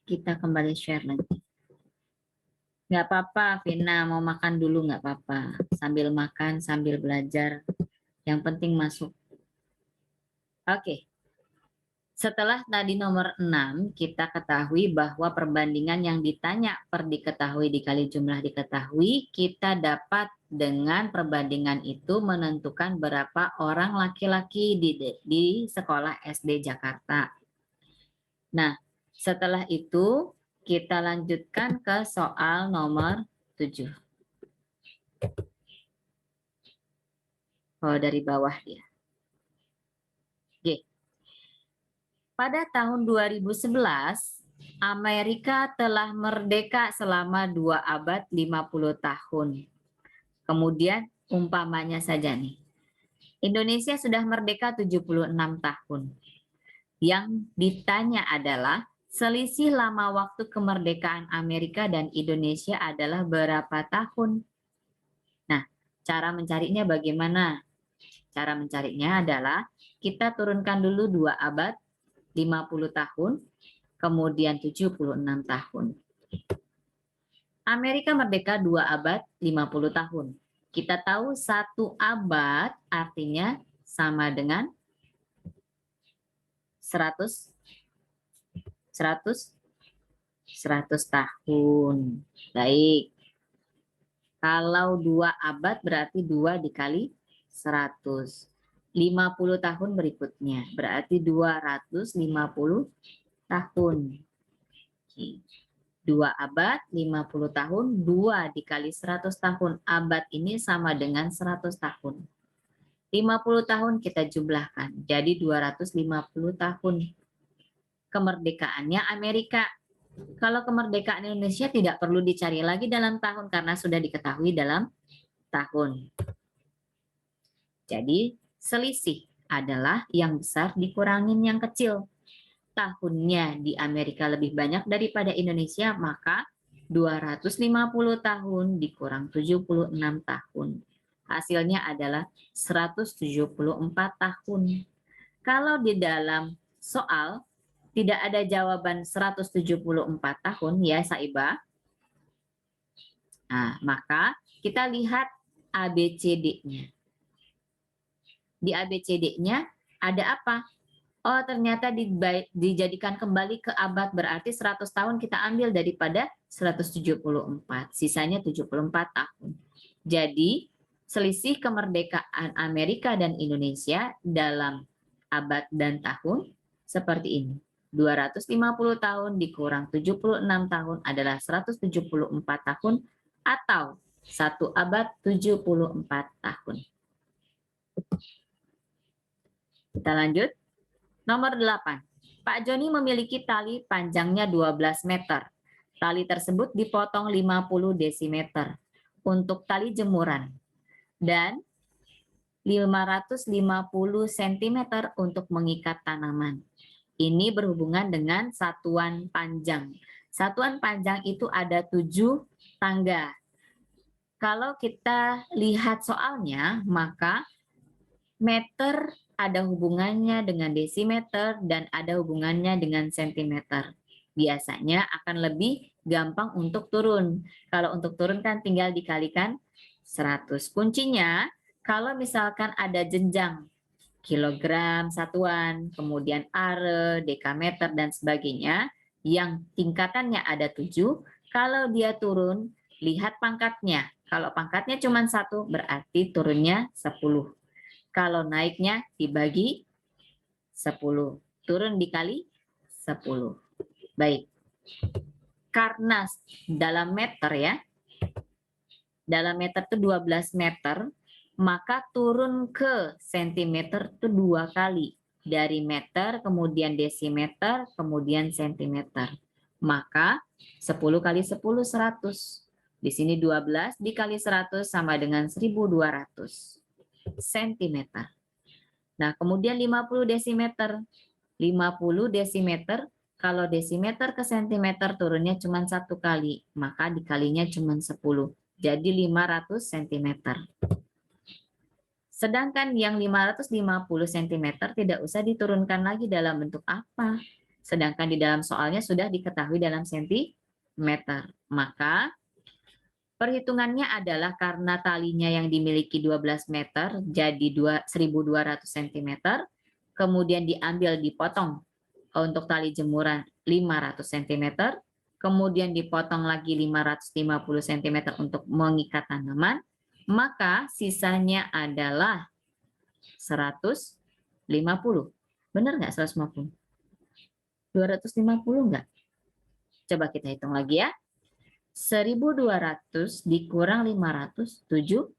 kita kembali share lagi. Nggak apa-apa, Vina, mau makan dulu nggak apa-apa. Sambil makan, sambil belajar. Yang penting masuk. Oke. Setelah tadi nomor 6, kita ketahui bahwa perbandingan yang ditanya per diketahui dikali jumlah diketahui, kita dapat dengan perbandingan itu menentukan berapa orang laki-laki di sekolah SD Jakarta. Nah, setelah itu kita lanjutkan ke soal nomor 7. Oh, dari bawah dia. Oke. Pada tahun 2011, Amerika telah merdeka selama 2 abad 50 tahun. Kemudian umpamanya saja nih, Indonesia sudah merdeka 76 tahun. Yang ditanya adalah selisih lama waktu kemerdekaan Amerika dan Indonesia adalah berapa tahun? Nah, cara mencarinya bagaimana? Cara mencarinya adalah kita turunkan dulu 2 abad 50 tahun, kemudian 76 tahun. Amerika merdeka 2 abad 50 tahun. Kita tahu 1 abad artinya sama dengan 100 tahun. Baik. Kalau 2 abad berarti 2 dikali 100. 50 tahun berikutnya berarti 250 tahun. 2 abad 50 tahun, 2 dikali 100 tahun. Abad ini sama dengan 100 tahun. 50 tahun kita jumlahkan, jadi 250 tahun. Kemerdekaannya Amerika. Kalau kemerdekaan Indonesia tidak perlu dicari lagi dalam tahun karena sudah diketahui dalam tahun. Jadi selisih adalah yang besar dikurangin yang kecil. Tahunnya di Amerika lebih banyak daripada Indonesia, maka 250 tahun dikurang 76 tahun. Hasilnya adalah 174 tahun. Kalau di dalam soal tidak ada jawaban 174 tahun ya Saiba. Nah, maka kita lihat ABCD-nya. Di ABCD-nya ada apa? Oh, ternyata dijadikan kembali ke abad, berarti 100 tahun kita ambil daripada 174. Sisanya 74 tahun. Jadi, selisih kemerdekaan Amerika dan Indonesia dalam abad dan tahun seperti ini. 250 tahun dikurang 76 tahun adalah 174 tahun atau 1 abad 74 tahun. Kita lanjut. Nomor 8. Pak Joni memiliki tali panjangnya 12 meter. Tali tersebut dipotong 50 desimeter untuk tali jemuran dan 550 cm untuk mengikat tanaman. Ini berhubungan dengan satuan panjang. Satuan panjang itu ada 7 tangga. Kalau kita lihat soalnya, maka meter ada hubungannya dengan desimeter dan ada hubungannya dengan sentimeter. Biasanya akan lebih gampang untuk turun. Kalau untuk turun kan tinggal dikalikan 100. Kuncinya kalau misalkan ada jenjang kilogram satuan, kemudian are, dekameter, dan sebagainya, yang tingkatannya ada 7, kalau dia turun, lihat pangkatnya. Kalau pangkatnya cuma 1, berarti turunnya 10. Kalau naiknya dibagi 10. Turun dikali 10. Baik. Karena dalam meter ya, dalam meter itu 12 meter, maka turun ke sentimeter itu 2 kali. Dari meter, kemudian desimeter, kemudian sentimeter. Maka 10 kali 10, 100. Di sini 12 dikali 100 sama dengan 1200 cm. Nah, kemudian 50 desimeter. 50 desimeter, kalau desimeter ke sentimeter turunnya cuma 1 kali, maka dikalinya cuma 10. Jadi 500 cm. Sedangkan yang 550 cm tidak usah diturunkan lagi dalam bentuk apa? Sedangkan di dalam soalnya sudah diketahui dalam sentimeter. Maka perhitungannya adalah karena talinya yang dimiliki 12 meter jadi 1.200 cm, kemudian diambil dipotong untuk tali jemuran 500 cm, kemudian dipotong lagi 550 cm untuk mengikat tanaman, maka sisanya adalah 150. Benar nggak 150? 250 nggak? Coba kita hitung lagi ya. 1.200 dikurang 500, 700.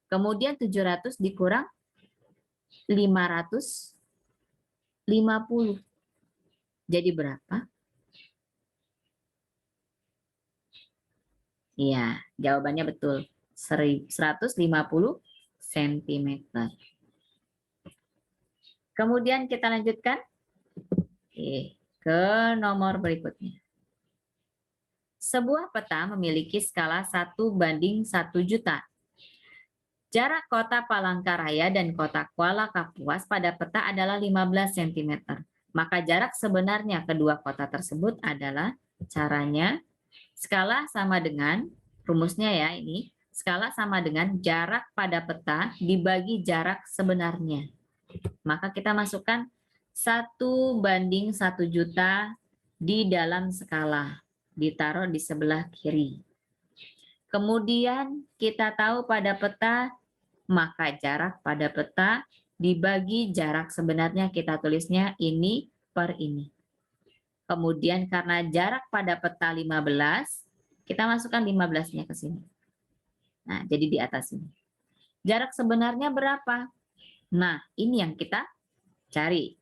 Kemudian 700 dikurang 550. Jadi berapa? Iya, jawabannya betul. 150 cm. Kemudian kita lanjutkan ke nomor berikutnya. Sebuah peta memiliki skala 1:1 juta. Jarak kota Palangkaraya dan kota Kuala Kapuas pada peta adalah 15 cm. Maka jarak sebenarnya kedua kota tersebut adalah, caranya, skala sama dengan, rumusnya ya ini, skala sama dengan jarak pada peta dibagi jarak sebenarnya. Maka kita masukkan 1:1 juta di dalam skala, ditaruh di sebelah kiri. Kemudian kita tahu pada peta, maka jarak pada peta dibagi jarak sebenarnya, kita tulisnya ini per ini. Kemudian karena jarak pada peta 15, kita masukkan 15-nya ke sini. Nah, jadi di atas ini. Jarak sebenarnya berapa? Nah, ini yang kita cari.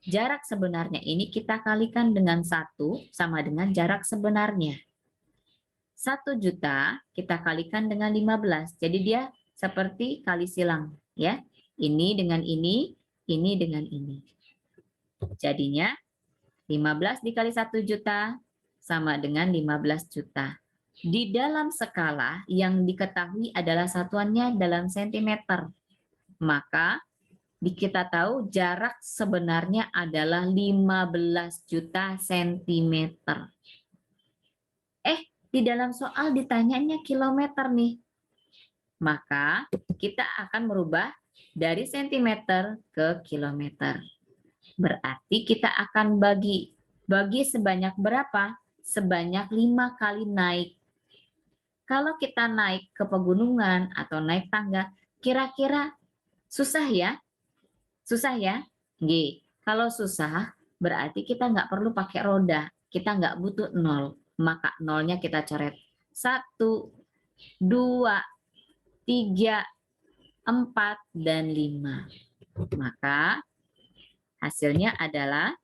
Jarak sebenarnya ini kita kalikan dengan 1 sama dengan jarak sebenarnya. 1 juta kita kalikan dengan 15. Jadi dia seperti kali silang, ya. Ini dengan ini dengan ini. Jadinya 15 dikali 1 juta sama dengan 15 juta. Di dalam skala yang diketahui adalah satuannya dalam sentimeter. Maka kita tahu jarak sebenarnya adalah 15 juta sentimeter. Di dalam soal ditanyanya kilometer nih. Maka kita akan merubah dari sentimeter ke kilometer. Berarti kita akan bagi sebanyak berapa? Sebanyak 5 kali naik. Kalau kita naik ke pegunungan atau naik tangga, kira-kira susah ya? Susah ya? Kalau susah, berarti kita nggak perlu pakai roda. Kita nggak butuh 0. Maka nolnya kita coret. 1, 2, 3, 4, dan 5. Maka hasilnya adalah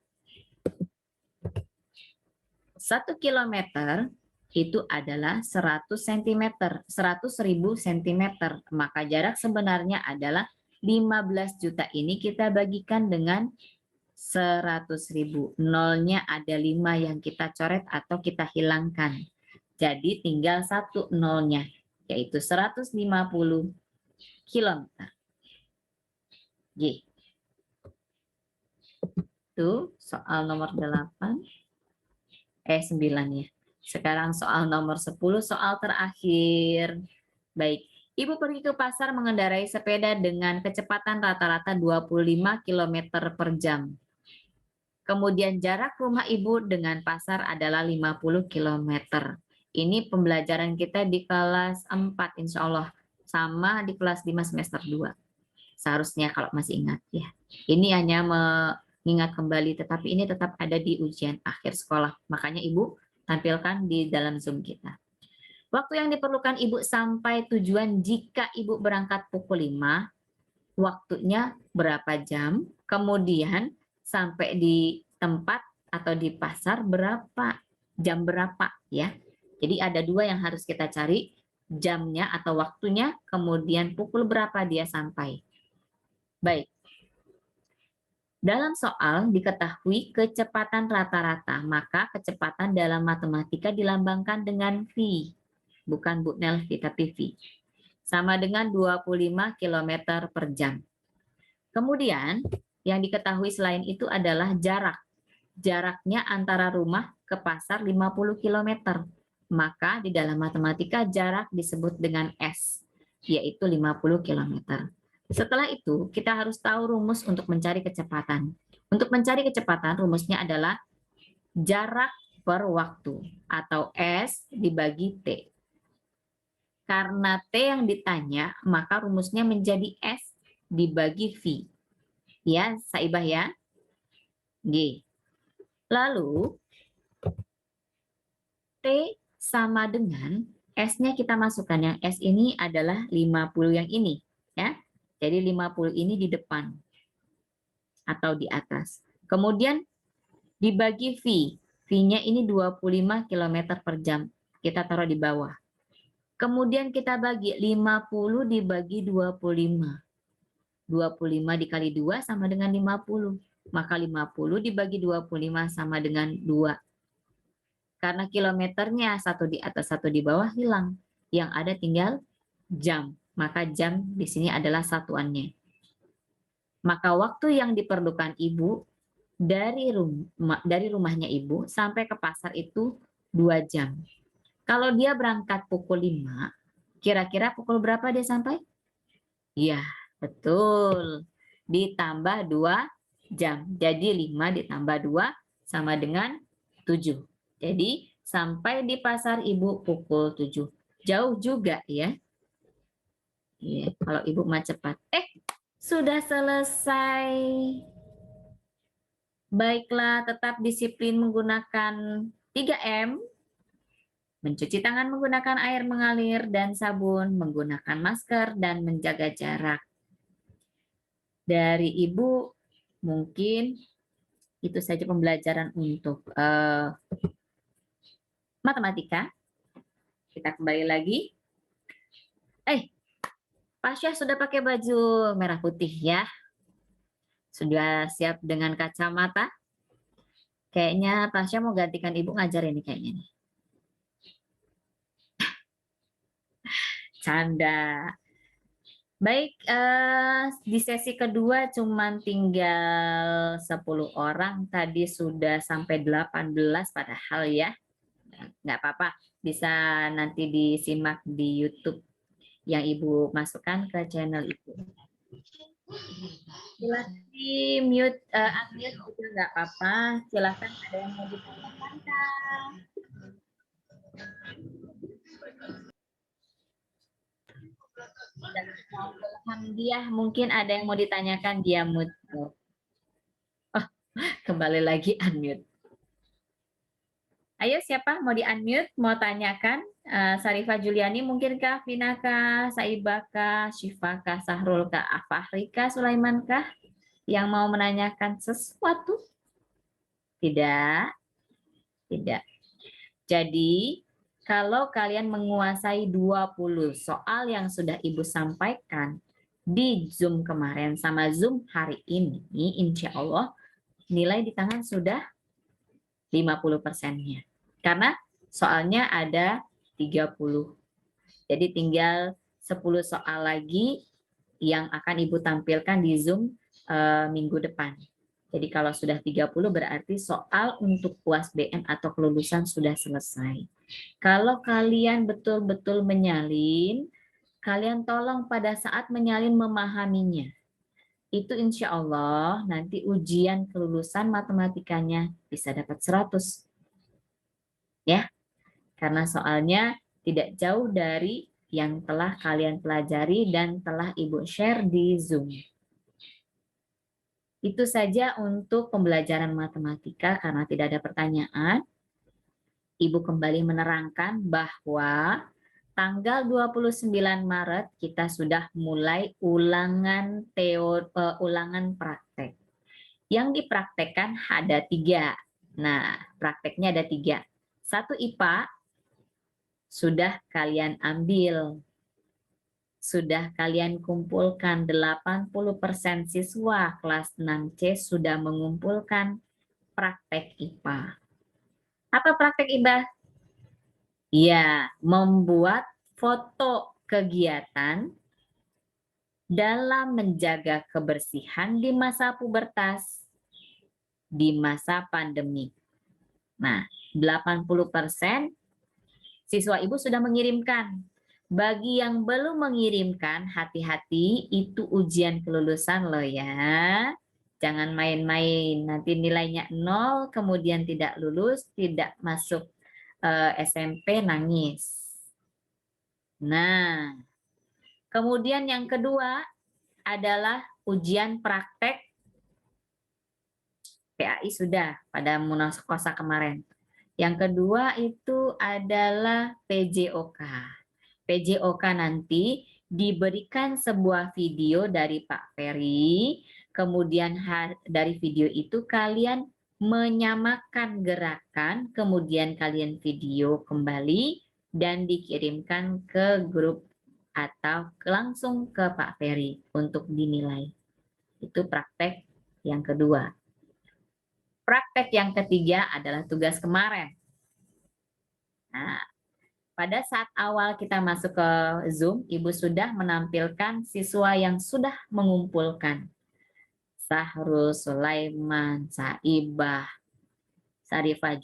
1 kilometer itu adalah 100 cm, 100.000 cm. Maka jarak sebenarnya adalah 15 juta ini kita bagikan dengan 100.000. Nolnya ada 5 yang kita coret atau kita hilangkan. Jadi tinggal 1 nolnya, yaitu 150 km. Itu soal nomor 9 ya. Sekarang soal nomor 10, soal terakhir. Baik, Ibu pergi ke pasar mengendarai sepeda dengan kecepatan rata-rata 25 km per jam. Kemudian jarak rumah Ibu dengan pasar adalah 50 km. Ini pembelajaran kita di kelas 4 insya Allah. Sama di kelas 5 semester 2. Seharusnya kalau masih ingat ya. Ini hanya mengingat kembali, tetapi ini tetap ada di ujian akhir sekolah. Makanya Ibu tampilkan di dalam Zoom kita. Waktu yang diperlukan Ibu sampai tujuan jika Ibu berangkat pukul 5, waktunya berapa jam? Kemudian sampai di tempat atau di pasar berapa? Jam berapa ya? Jadi ada 2 yang harus kita cari, jamnya atau waktunya, kemudian pukul berapa dia sampai. Baik. Dalam soal diketahui kecepatan rata-rata, maka kecepatan dalam matematika dilambangkan dengan V. Bukan Bu Nelvi, tapi V. Sama dengan 25 km per jam. Kemudian Yang diketahui selain itu adalah jarak. Jaraknya antara rumah ke pasar 50 km. Maka di dalam matematika jarak disebut dengan S, yaitu 50 km. Setelah itu, kita harus tahu rumus untuk mencari kecepatan. Untuk mencari kecepatan, rumusnya adalah jarak per waktu, atau S dibagi T. Karena T yang ditanya, maka rumusnya menjadi S dibagi V. Ya, Saibah ya. G. Lalu, T sama dengan S-nya kita masukkan. Yang S ini adalah 50 yang ini. Ya. Jadi 50 ini di depan atau di atas. Kemudian dibagi V. V-nya ini 25 km per jam. Kita taruh di bawah. Kemudian kita bagi 50 dibagi 25. 25 dikali 2 sama dengan 50. Maka 50 dibagi 25 sama dengan 2. Karena kilometernya satu di atas satu di bawah hilang. Yang ada tinggal jam. Maka jam di sini adalah satuannya. Maka waktu yang diperlukan ibu dari rumahnya ibu sampai ke pasar itu 2 jam. Kalau dia berangkat pukul 5, kira-kira pukul berapa dia sampai? Iya, betul. Ditambah 2 jam. Jadi 5 ditambah 2 sama dengan 7. Jadi sampai di pasar ibu pukul 7. Jauh juga ya. Iya, kalau ibu mah cepat. Sudah selesai. Baiklah, tetap disiplin menggunakan 3M. Mencuci tangan menggunakan air mengalir dan sabun, menggunakan masker, dan menjaga jarak. Dari Ibu, mungkin itu saja pembelajaran untuk matematika. Kita kembali lagi. Pasha sudah pakai baju merah putih ya. Sudah siap dengan kacamata. Kayaknya Pasha mau gantikan Ibu ngajar ini kayaknya nih. Canda. Baik, di sesi kedua cuman tinggal 10 orang. Tadi sudah sampai 18 padahal ya. Nggak apa-apa, bisa nanti disimak di YouTube yang Ibu masukkan ke channel itu. Silakan mute, unmute juga nggak apa-apa. Silakan, ada yang mau ditanyakan Kak? Dia mungkin ada yang mau ditanyakan, dia mute. Oh, kembali lagi unmute. Ayo siapa mau di-unmute, mau tanyakan? Sarifah Juliani mungkinkah, Vinakah, Saibakah, Syifakah, Sahrulkah, Afahrikah, Sulaimankah yang mau menanyakan sesuatu? Tidak. Tidak. Jadi, kalau kalian menguasai 20 soal yang sudah Ibu sampaikan di Zoom kemarin sama Zoom hari ini, insya Allah nilai di tangan sudah 50%-nya. Karena soalnya ada 30. Jadi tinggal 10 soal lagi yang akan Ibu tampilkan di Zoom minggu depan. Jadi kalau sudah 30 berarti soal untuk UAS BN atau kelulusan sudah selesai. Kalau kalian betul-betul menyalin, kalian tolong pada saat menyalin memahaminya. Itu insya Allah nanti ujian kelulusan matematikanya bisa dapat 100. Ya, karena soalnya tidak jauh dari yang telah kalian pelajari dan telah Ibu share di Zoom. Itu saja untuk pembelajaran matematika. Karena tidak ada pertanyaan, Ibu kembali menerangkan bahwa tanggal 29 Maret kita sudah mulai ulangan ulangan praktek. Yang dipraktekkan ada 3. Nah, prakteknya ada 3. 1 IPA, sudah kalian ambil. Sudah kalian kumpulkan, 80% siswa kelas 6C sudah mengumpulkan praktek IPA. Apa praktek IPA? Ya, membuat foto kegiatan dalam menjaga kebersihan di masa pubertas, di masa pandemi. Nah, 80% siswa ibu sudah mengirimkan. Bagi yang belum mengirimkan, hati-hati, itu ujian kelulusan loh ya. Jangan main-main, nanti nilainya 0, kemudian tidak lulus, tidak masuk SMP, nangis. Nah, kemudian yang kedua adalah ujian praktek PAI sudah pada Munaskosa kemarin. Yang kedua itu adalah PJOK. PJOK nanti diberikan sebuah video dari Pak Ferry, kemudian dari video itu kalian menyamakan gerakan, kemudian kalian video kembali dan dikirimkan ke grup atau langsung ke Pak Ferry untuk dinilai. Itu praktek yang kedua. Praktek yang ketiga adalah tugas kemarin. Nah, pada saat awal kita masuk ke Zoom, Ibu sudah menampilkan siswa yang sudah mengumpulkan. Sahrul, Sulaiman, Saibah, Sarifah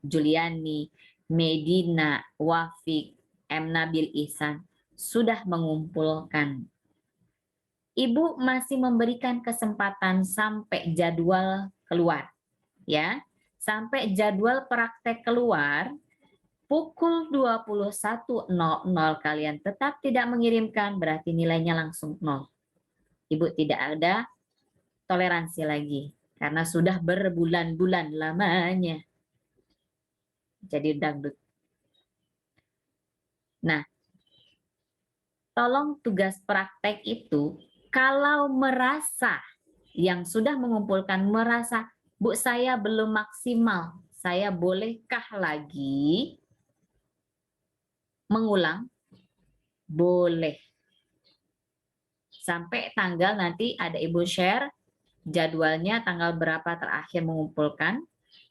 Juliani, Medina, Wafik, M. Nabil Ihsan sudah mengumpulkan. Ibu masih memberikan kesempatan sampai jadwal keluar, ya. Sampai jadwal praktek keluar, pukul 21.00 kalian tetap tidak mengirimkan, berarti nilainya langsung 0. Ibu tidak ada toleransi lagi, karena sudah berbulan-bulan lamanya jadi dangdut. Nah, tolong tugas praktek itu, kalau merasa yang sudah mengumpulkan merasa, Bu saya belum maksimal, saya bolehkah lagi mengulang? Boleh. Sampai tanggal nanti ada Ibu share jadwalnya tanggal berapa terakhir mengumpulkan,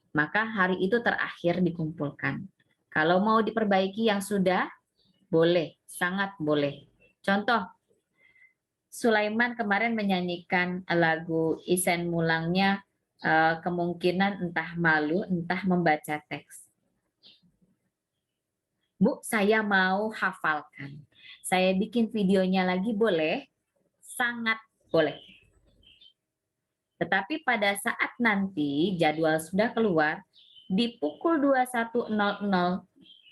maka hari itu terakhir dikumpulkan. Kalau mau diperbaiki yang sudah, boleh, sangat boleh. Contoh, Sulaiman kemarin menyanyikan lagu Isen Mulangnya, kemungkinan entah malu, entah membaca teks. Bu, saya mau hafalkan. Saya bikin videonya lagi boleh? Sangat boleh. Tetapi pada saat nanti jadwal sudah keluar, di pukul 21.00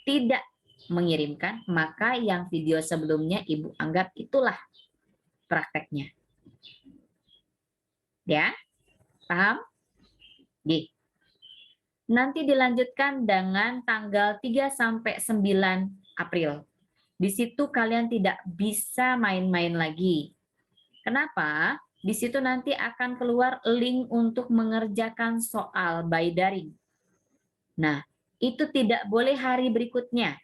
tidak mengirimkan, maka yang video sebelumnya Ibu anggap itulah prakteknya. Ya, paham? G. Nanti dilanjutkan dengan tanggal 3 sampai 9 April. Di situ kalian tidak bisa main-main lagi. Kenapa? Di situ nanti akan keluar link untuk mengerjakan soal by daring. Nah, itu tidak boleh hari berikutnya.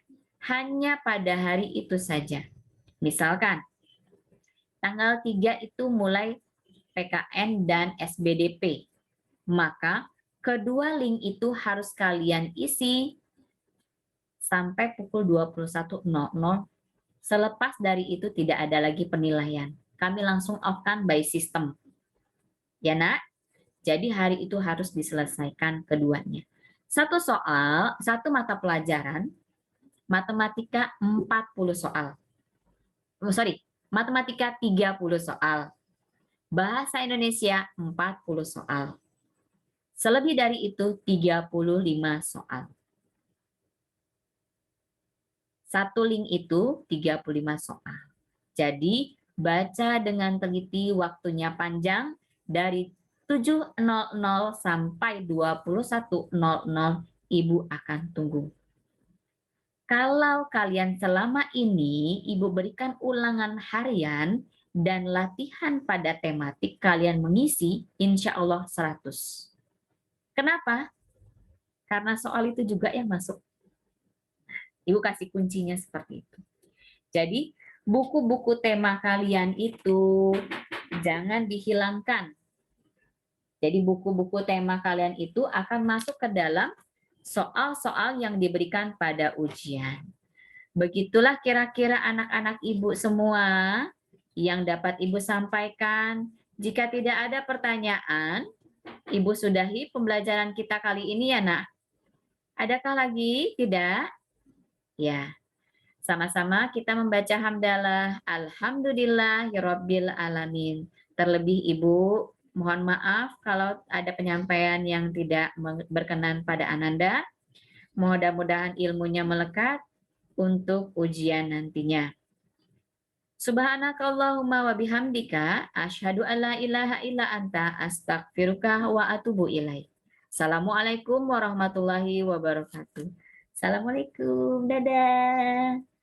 Hanya pada hari itu saja. Misalkan, tanggal 3 itu mulai PKN dan SBDP. Maka, kedua link itu harus kalian isi sampai pukul 21.00. Selepas dari itu tidak ada lagi penilaian. Kami langsung off-kan by system. Ya nak? Jadi hari itu harus diselesaikan keduanya. Satu soal, satu mata pelajaran, matematika 40 soal. Matematika 30 soal. Bahasa Indonesia 40 soal. Selebih dari itu 35 soal. Satu link itu 35 soal. Jadi baca dengan teliti, waktunya panjang, dari 7.00 sampai 21.00 Ibu akan tunggu. Kalau kalian selama ini Ibu berikan ulangan harian dan latihan pada tematik, kalian mengisi insya Allah 100. Kenapa? Karena soal itu juga yang masuk. Ibu kasih kuncinya seperti itu. Jadi buku-buku tema kalian itu jangan dihilangkan. Jadi buku-buku tema kalian itu akan masuk ke dalam soal-soal yang diberikan pada ujian. Begitulah kira-kira anak-anak Ibu semua yang dapat Ibu sampaikan? Jika tidak ada pertanyaan, Ibu sudahi pembelajaran kita kali ini ya, Nak. Adakah lagi? Tidak? Ya. Sama-sama kita membaca hamdalah. Alhamdulillahirabbil alamin. Terlebih Ibu, mohon maaf kalau ada penyampaian yang tidak berkenan pada Ananda. Mudah-mudahan ilmunya melekat untuk ujian nantinya. Subhanakallahumma wa bihamdika asyhadu alla ilaha illa anta astaghfiruka wa atubu ilaik. Assalamualaikum warahmatullahi wabarakatuh. Assalamualaikum. Dadah.